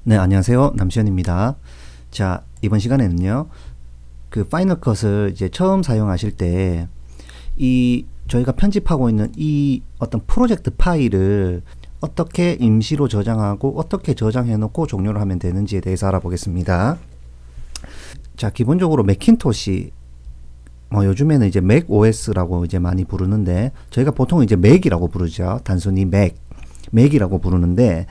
네, 안녕하세요. 남시현입니다. 자, 이번 시간에는요, 그 파이널 컷을 이제 처음 사용하실 때, 저희가 편집하고 있는 이 어떤 프로젝트 파일을 어떻게 임시로 저장하고 어떻게 저장해 놓고 종료를 하면 되는지에 대해서 알아보겠습니다. 자, 기본적으로 매킨토시, 요즘에는 이제 맥 OS라고 이제 많이 부르는데, 저희가 보통 이제 맥이라고 부르죠. 단순히 맥이라고 부르는데,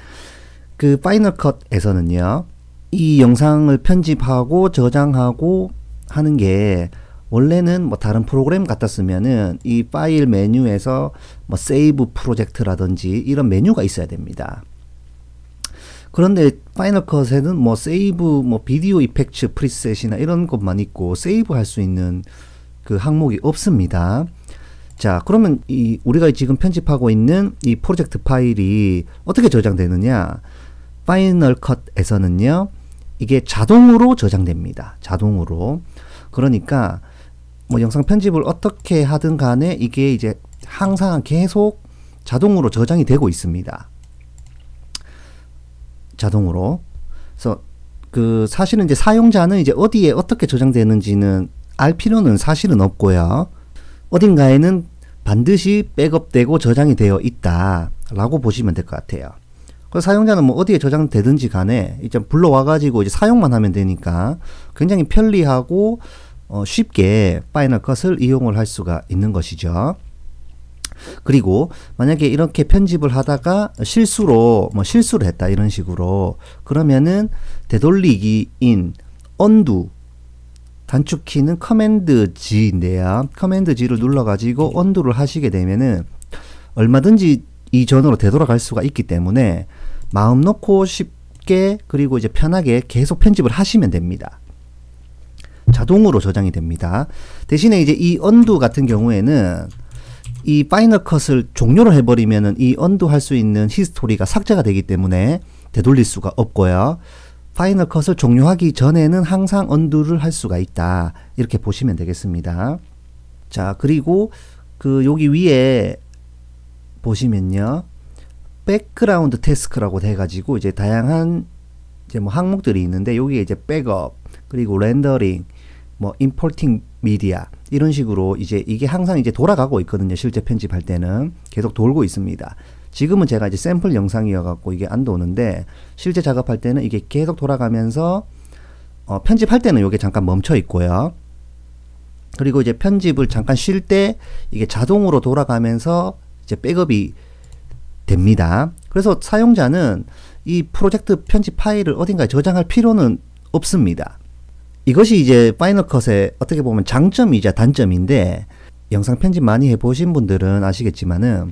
그 파이널 컷에서는요, 이 영상을 편집하고 저장하고 하는 게 원래는 뭐 다른 프로그램 같았으면은 이 파일 메뉴에서 뭐 세이브 프로젝트라든지 이런 메뉴가 있어야 됩니다. 그런데 파이널 컷에는 뭐 세이브, 뭐 비디오 이펙트 프리셋이나 이런 것만 있고 세이브 할 수 있는 그 항목이 없습니다. 자, 그러면 우리가 지금 편집하고 있는 이 프로젝트 파일이 어떻게 저장되느냐? 파이널 컷에서는요, 이게 자동으로 저장됩니다. 자동으로. 그러니까 뭐 영상 편집을 어떻게 하든 간에 이게 이제 항상 계속 자동으로 저장이 되고 있습니다. 자동으로. 그래서 그 사실은 이제 사용자는 이제 어디에 어떻게 저장되는지는 알 필요는 사실은 없고요. 어딘가에는 반드시 백업되고 저장이 되어 있다 라고 보시면 될 것 같아요. 그래서 사용자는 뭐 어디에 저장되든지 간에 이제 불러와 가지고 이제 사용만 하면 되니까 굉장히 편리하고 쉽게 파이널 컷을 이용을 할 수가 있는 것이죠. 그리고 만약에 이렇게 편집을 하다가 실수로 실수를 했다 이런 식으로, 그러면은 되돌리기인 undo 단축키는 커맨드 G인데요. 커맨드 G를 눌러가지고 undo를 하시게 되면은 얼마든지 이전으로 되돌아갈 수가 있기 때문에 마음 놓고 쉽게 그리고 이제 편하게 계속 편집을 하시면 됩니다. 자동으로 저장이 됩니다. 대신에 이제 이 undo 같은 경우에는 이 파이널 컷을 종료를 해버리면은 이 undo 할 수 있는 히스토리가 삭제가 되기 때문에 되돌릴 수가 없고요. 파이널 컷을 종료하기 전에는 항상 undo를 할 수가 있다. 이렇게 보시면 되겠습니다. 자, 그리고 그 여기 위에 보시면요, 백그라운드 태스크라고 돼가지고 이제 다양한 이제 뭐 항목들이 있는데, 여기에 이제 백업, 그리고 렌더링, 뭐 임포팅 미디어 이런 식으로 이제 이게 항상 이제 돌아가고 있거든요. 실제 편집할 때는 계속 돌고 있습니다. 지금은 제가 이제 샘플 영상이어갖고 이게 안 도는데, 실제 작업할 때는 이게 계속 돌아가면서 편집할 때는 이게 잠깐 멈춰 있고요. 그리고 이제 편집을 잠깐 쉴 때 이게 자동으로 돌아가면서 이제 백업이 됩니다. 그래서 사용자는 이 프로젝트 편집 파일을 어딘가에 저장할 필요는 없습니다. 이것이 이제 파이널 컷의 어떻게 보면 장점이자 단점인데, 영상 편집 많이 해보신 분들은 아시겠지만은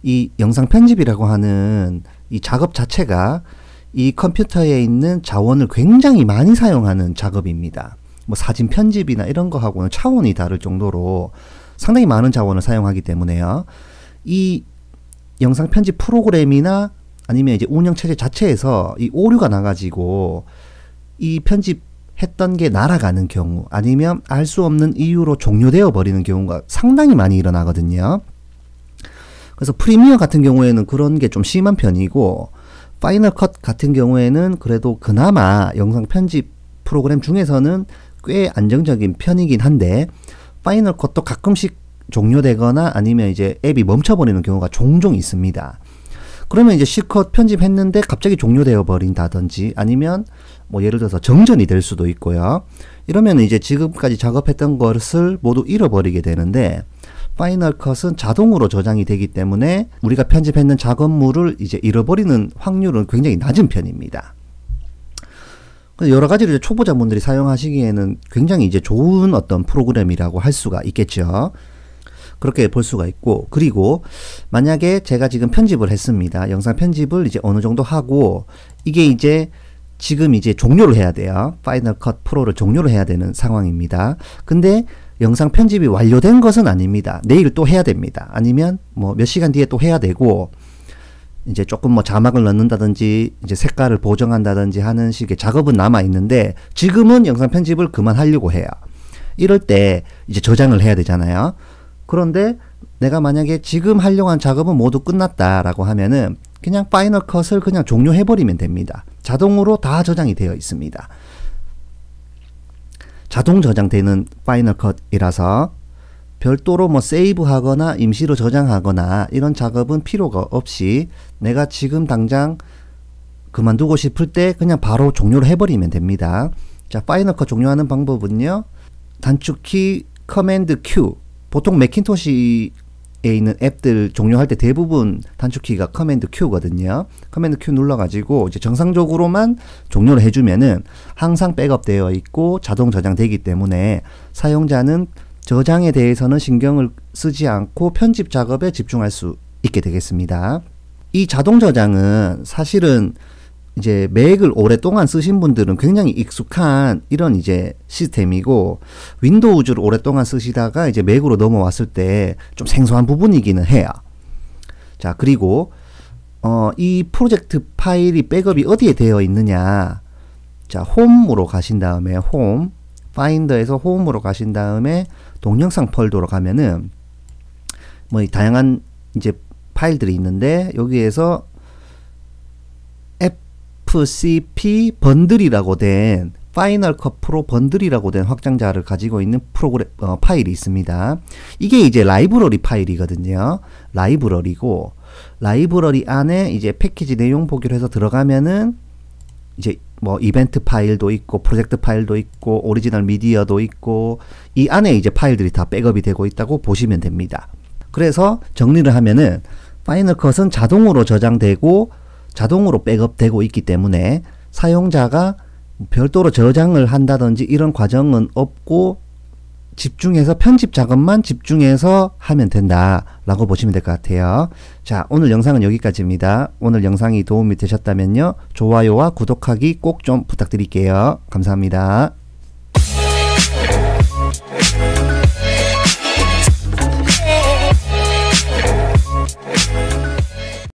이 영상 편집이라고 하는 이 작업 자체가 이 컴퓨터에 있는 자원을 굉장히 많이 사용하는 작업입니다. 뭐 사진 편집이나 이런 거하고는 차원이 다를 정도로 상당히 많은 자원을 사용하기 때문에요. 이 영상 편집 프로그램이나 아니면 이제 운영체제 자체에서 이 오류가 나가지고 이 편집했던 게 날아가는 경우, 아니면 알 수 없는 이유로 종료되어 버리는 경우가 상당히 많이 일어나거든요. 그래서 프리미어 같은 경우에는 그런 게 좀 심한 편이고, 파이널 컷 같은 경우에는 그래도 그나마 영상 편집 프로그램 중에서는 꽤 안정적인 편이긴 한데, 파이널 컷도 가끔씩 종료되거나 아니면 이제 앱이 멈춰버리는 경우가 종종 있습니다. 그러면 이제 실컷 편집했는데 갑자기 종료되어 버린다든지, 아니면 뭐 예를 들어서 정전이 될 수도 있고요. 이러면 이제 지금까지 작업했던 것을 모두 잃어버리게 되는데, 파이널 컷은 자동으로 저장이 되기 때문에 우리가 편집했는 작업물을 이제 잃어버리는 확률은 굉장히 낮은 편입니다. 여러 가지로 이제 초보자분들이 사용하시기에는 굉장히 이제 좋은 어떤 프로그램이라고 할 수가 있겠죠. 그렇게 볼 수가 있고, 그리고 만약에 제가 지금 편집을 했습니다. 영상 편집을 이제 어느 정도 하고, 이게 이제 지금 이제 종료를 해야 돼요. 파이널 컷 프로를 종료를 해야 되는 상황입니다. 근데 영상 편집이 완료된 것은 아닙니다. 내일 또 해야 됩니다. 아니면 뭐 몇 시간 뒤에 또 해야 되고, 이제 조금 뭐 자막을 넣는다든지 이제 색깔을 보정한다든지 하는 식의 작업은 남아 있는데, 지금은 영상 편집을 그만하려고 해요. 이럴 때 이제 저장을 해야 되잖아요. 그런데 내가 만약에 지금 하려고 한 작업은 모두 끝났다라고 하면은 그냥 파이널 컷을 그냥 종료해버리면 됩니다. 자동으로 다 저장이 되어 있습니다. 자동 저장되는 파이널 컷이라서 별도로 뭐 세이브 하거나 임시로 저장하거나 이런 작업은 필요가 없이 내가 지금 당장 그만두고 싶을 때 그냥 바로 종료를 해버리면 됩니다. 자, 파이널 컷 종료하는 방법은요, 단축키 커맨드 Q, 보통 매킨토시에 있는 앱들 종료할 때 대부분 단축키가 커맨드 Q거든요. 커맨드 Q 눌러가지고 이제 정상적으로만 종료를 해주면은 항상 백업되어 있고 자동 저장되기 때문에 사용자는 저장에 대해서는 신경을 쓰지 않고 편집 작업에 집중할 수 있게 되겠습니다. 이 자동 저장은 사실은 이제 맥을 오랫동안 쓰신 분들은 굉장히 익숙한 이런 이제 시스템이고, 윈도우즈를 오랫동안 쓰시다가 이제 맥으로 넘어왔을 때 좀 생소한 부분이기는 해요. 자, 그리고 이 프로젝트 파일이 백업이 어디에 되어 있느냐. 자, 홈으로 가신 다음에 홈, 파인더에서 홈으로 가신 다음에 동영상 폴더로 가면은 뭐 다양한 이제 파일들이 있는데, 여기에서 FCP 번들이라고 된 파이널 컷 프로 번들이라고 된 확장자를 가지고 있는 파일이 있습니다. 이게 이제 라이브러리 파일이거든요. 라이브러리고, 라이브러리 안에 이제 패키지 내용 보기로 해서 들어가면은 이제 뭐 이벤트 파일도 있고 프로젝트 파일도 있고 오리지널 미디어도 있고, 이 안에 이제 파일들이 다 백업이 되고 있다고 보시면 됩니다. 그래서 정리를 하면은 파이널 컷은 자동으로 저장되고 자동으로 백업되고 있기 때문에 사용자가 별도로 저장을 한다든지 이런 과정은 없고 집중해서 편집 작업만 집중해서 하면 된다 라고 보시면 될 것 같아요. 자, 오늘 영상은 여기까지입니다. 오늘 영상이 도움이 되셨다면요, 좋아요와 구독하기 꼭 좀 부탁드릴게요. 감사합니다.